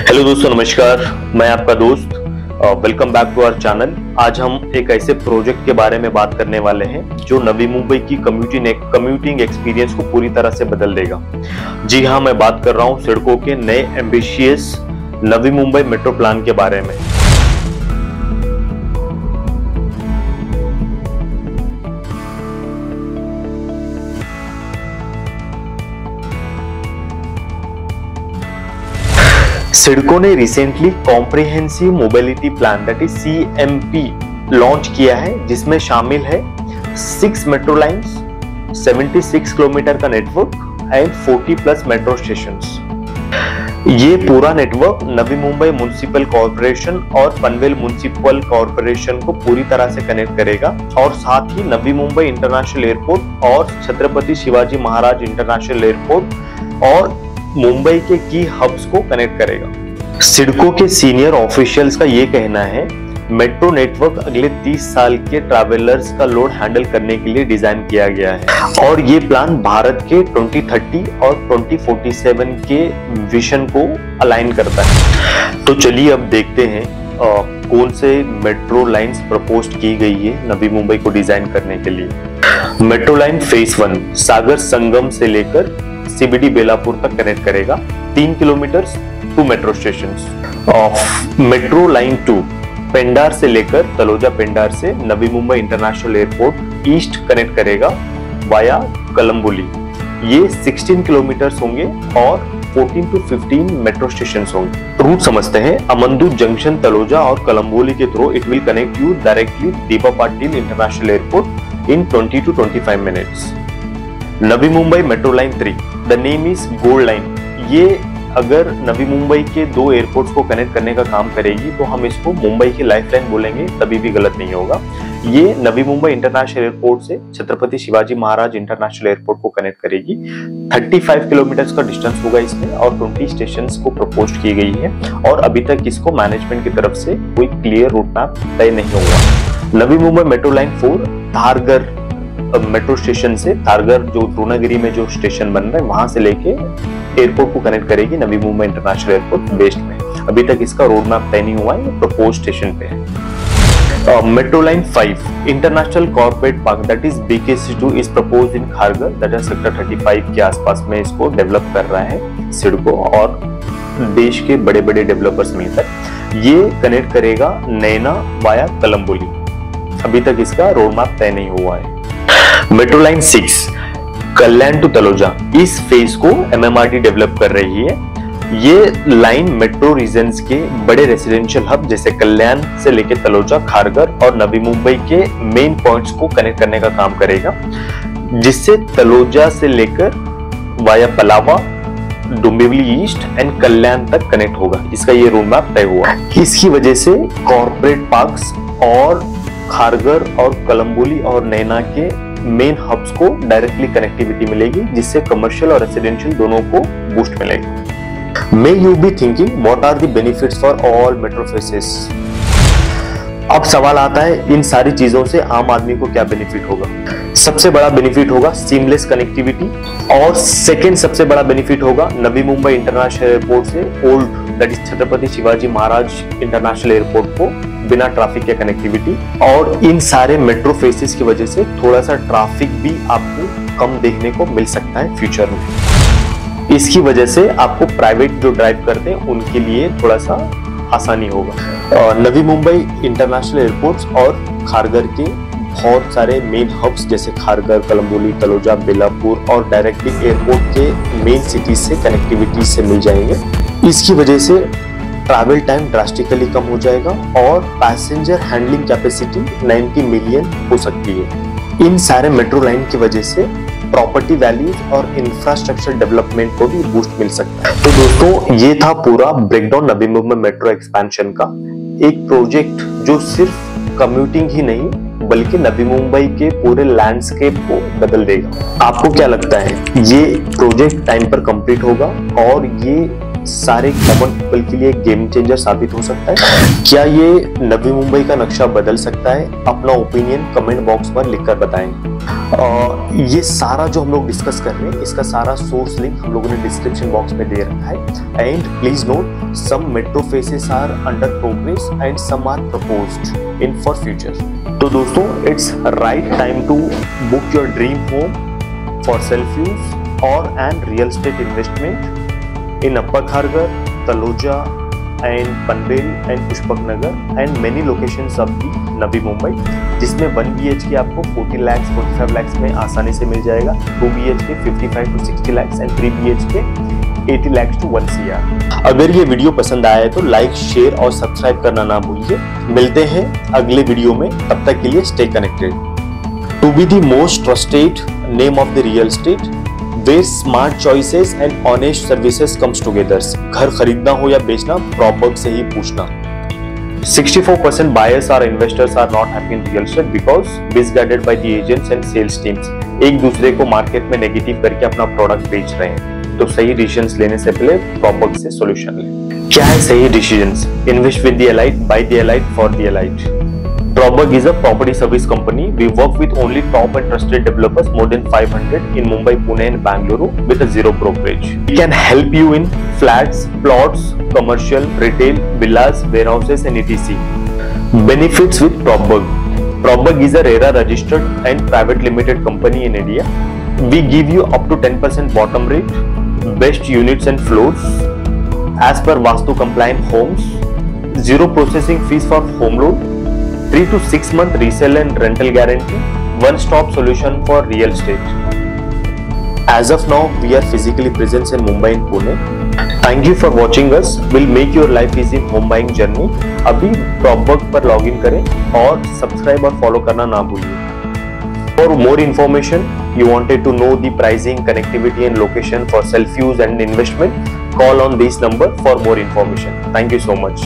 Hello दोस्तों, नमस्कार। मैं आपका दोस्त। Welcome back to our channel. आज हम एक ऐसे प्रोजेक्ट के बारे में बात करने वाले हैं जो नवी मुंबई की कम्यूटिंग एक्सपीरियंस को पूरी तरह से बदल देगा। जी हाँ, मैं बात कर रहा हूँ सिडको के नए एम्बिशियस नवी मुंबई मेट्रो प्लान के बारे में। सिडको ने recently comprehensive mobility plan that is CMP launch किया है, जिसमें शामिल है 6 मेट्रो लाइंस, 76 किलोमीटर का network and 40 plus metro stations. ये पूरा network Navi Mumbai municipal corporation और पनवेल म्युनिसिपल कॉर्पोरेशन को पूरी तरह से कनेक्ट करेगा और साथ ही नवी मुंबई इंटरनेशनल एयरपोर्ट और छत्रपति शिवाजी महाराज इंटरनेशनल एयरपोर्ट और मुंबई के की हब्स को कनेक्ट करेगा। सिडको के सीनियर ऑफिशियल्स का ये कहना है, मेट्रो नेटवर्क अगले 30 साल के ट्रैवलर्स का लोड हैंडल करने के लिए डिजाइन किया गया है और ये प्लान भारत के 2030 और 2047 के विजन को अलाइन करता है। तो चलिए अब देखते हैं कौन से मेट्रो लाइंस प्रपोज की गई है नवी मुंबई को डिजाइन करने के लिए। Metro line phase 1 Sagar Sangam से लेकर CBD बेलापुर तक कनेक्ट करेगा, 3 kilometre 2 metro stations. Metro line 2 Pendhar से लेकर तलोजा पेंडार से Navi Mumbai international airport east connect करेगा वाया कलम्बोली। ये 16 किलोमीटर होंगे और 14 to 15 मेट्रो स्टेशंस होंगे। रूट समझते हैं। अमंदू जंक्शन तलोजा और कलम्बोली के through it will connect you directly D B Patil international airport in 20 to 25 minutes. Navi Mumbai metro line 3 the name is gold line. ये अगर नवी मुंबई के 2 एयरपोर्ट्स को कनेक्ट करने का काम करेगी तो हम इसको मुंबई की लाइफलाइन बोलेंगे, तभी भी गलत नहीं होगा। ये नवी मुंबई इंटरनेशनल एयरपोर्ट से छत्रपति शिवाजी महाराज इंटरनेशनल एयरपोर्ट को कनेक्ट करेगी। 35 किलोमीटर का डिस्टेंस होगा इसमें और 20 स्टेशन को प्रपोज की गई है और अभी तक इसको मैनेजमेंट की तरफ से कोई क्लियर रूट मैप तय नहीं हुआ। Navi Mumbai metro line 4 Kharghar metro station से धारगर जो द्रोणागिरी में जो स्टेशन बन रहा है वहां से लेके एयरपोर्ट को कनेक्ट करेगी नवी मुंबई इंटरनेशनल एयरपोर्ट वेस्ट में। अभी तक इसका रोड मैप तय नहीं हुआ है, प्रपोज स्टेशन पे है। Metro line 5 international corporate park that is BKC2 is proposed in Kharghar that is sector 35 के आसपास में इसको डेवलप कर रहा है सिडको और देश के बड़े बड़े डेवलपर्स मिलकर। ये कनेक्ट करेगा नैना वाया कलम्बोली। अभी तक इसका रोड मैप तय नहीं हुआ है। Metro line 6 Kalyan to Taloja, इस फेज को MMRT डेवलप कर रही है। ये लाइन मेट्रो रीजन्स के बड़े रेसिडेंशियल हब जैसे कल्याण से लेकर तलोजा, खारगर और नवी मुंबई के मेन पॉइंट्स को कनेक्ट करने का काम करेगा, जिससे तलोजा से लेकर via Palava, Dombivli east and Kalyan तक कनेक्ट होगा। इसका ये रोड मैप तय हुआ है। इसकी वजह से कॉर्पोरेट पार्क्स और खारगर और कलम्बोली और नैना के मेन हब्स को डायरेक्टली कनेक्टिविटी मिलेगी, जिससे कमर्शियल और रेसिडेंशियल दोनों को बूस्ट मिलेगा। May you be thinking what are the benefits for all metro phases. अब सवाल आता है इन सारी चीजों से आम आदमी को क्या बेनिफिट होगा। सबसे बड़ा बेनिफिट होगा सीमलेस कनेक्टिविटी और सेकेंड सबसे बड़ा बेनिफिट होगा नवी मुंबई इंटरनेशनल एयरपोर्ट से old that is Chhatrapati Shivaji Maharaj international airport को बिना ट्रैफिक के कनेक्टिविटी। और इन सारे मेट्रो फेसेस की वजह से थोड़ा सा ट्रैफिक भी आपको कम देखने को मिल सकता है फ्यूचर में। इसकी वजह से आपको प्राइवेट जो ड्राइव करते हैं उनके लिए थोड़ा सा आसानी होगा। नवी मुंबई इंटरनेशनल एयरपोर्ट्स और खारगर के बहुत सारे मेन हब्स जैसे खारगर, कलम्बोली, तलोजा, बेलापुर और डायरेक्टली एयरपोर्ट के मेन सिटीज से कनेक्टिविटी से मिल जाएंगे। इसकी वजह से ट्रैवल टाइम ड्रास्टिकली कम हो जाएगा और पैसेंजर हैंडलिंग कैपेसिटी 90 मिलियन हो सकती है। इन सारे मेट्रो लाइन की वजह से प्रॉपर्टी वैल्यूज और इंफ्रास्ट्रक्चर डेवलपमेंट को भी बूस्ट मिल सकता है। तो दोस्तों, ये था पूरा ब्रेकडाउन नवी मुंबई मेट्रो एक्सपेंशन का। एक प्रोजेक्ट जो सिर्फ कम्यूटिंग ही नहीं बल्कि नवी मुंबई के पूरे लैंडस्केप को बदल देगा। आपको क्या लगता है ये प्रोजेक्ट टाइम पर कंप्लीट होगा और ये सारे कॉमन पीपल के लिए गेम चेंजर साबित हो सकता है? क्या ये नवी मुंबई का नक्शा बदल सकता है? अपना ओपिनियन कमेंट बॉक्स पर लिखकर बताएं। ये सारा जो हम लोग डिस्कस कर रहे हैं, इसका सारा सोर्स लिंक हम लोगों ने डिस्क्रिप्शन बॉक्स में दे रखा है। And please note, some metro phases are under progress and some are proposed in for future. तो दोस्तों, it's right time to book your dream home for self use और an real estate investment in Upper Kharghar, Taloja and Panvel and Pushpak Nagar and many locations of the Navi Mumbai, जिसमें 1 BHK आपको 40 लाख 45 लाख में आसानी से मिल जाएगा, 2 BHK 55 to 60 lakh and 3 BHK 80 lakh to 1 CR। अगर ये video पसंद आया है तो लाइक, शेयर और सब्सक्राइब करना ना भूलिए। मिलते हैं अगले वीडियो में, तब तक के लिए stay connected. To be the most trusted name of the real estate where smart choices and honest services comes together। घर खरीदना हो या बेचना, प्रॉपर्टी से ही पूछना। 64% buyers or investors are not happy in real estate because misguided by the agents and sales teams। एक दूसरे को मार्केट में नेगेटिव करके अपना प्रोडक्ट बेच रहे हैं। तो सही डिसीजंस लेने से पहले प्रॉपर्टी से सॉल्यूशन लें। क्या है सही decisions? Invest with the elite, buy the elite, for the elite. Probag is a property service company. We work with only top and trusted developers, more than 500 in Mumbai, Pune and Bangalore with a zero brokerage. We can help you in flats, plots, commercial, retail, villas, warehouses and etc. Benefits with Probag. Probag is a RERA registered and private limited company in India. We give you up to 10% bottom rate, best units and floors, as per Vastu compliant homes, zero processing fees for home loan, 3 to 6 month resale and rental guarantee, one stop solution for real estate. As of now, we are physically present in Mumbai and Pune. Thank you for watching us. We'll make your life easy home buying journey. अभी Probag पर login करें और subscribe और follow करना ना भूलिए। For more information, you wanted to know the pricing, connectivity and location for self use and investment, call on this number for more information. Thank you so much.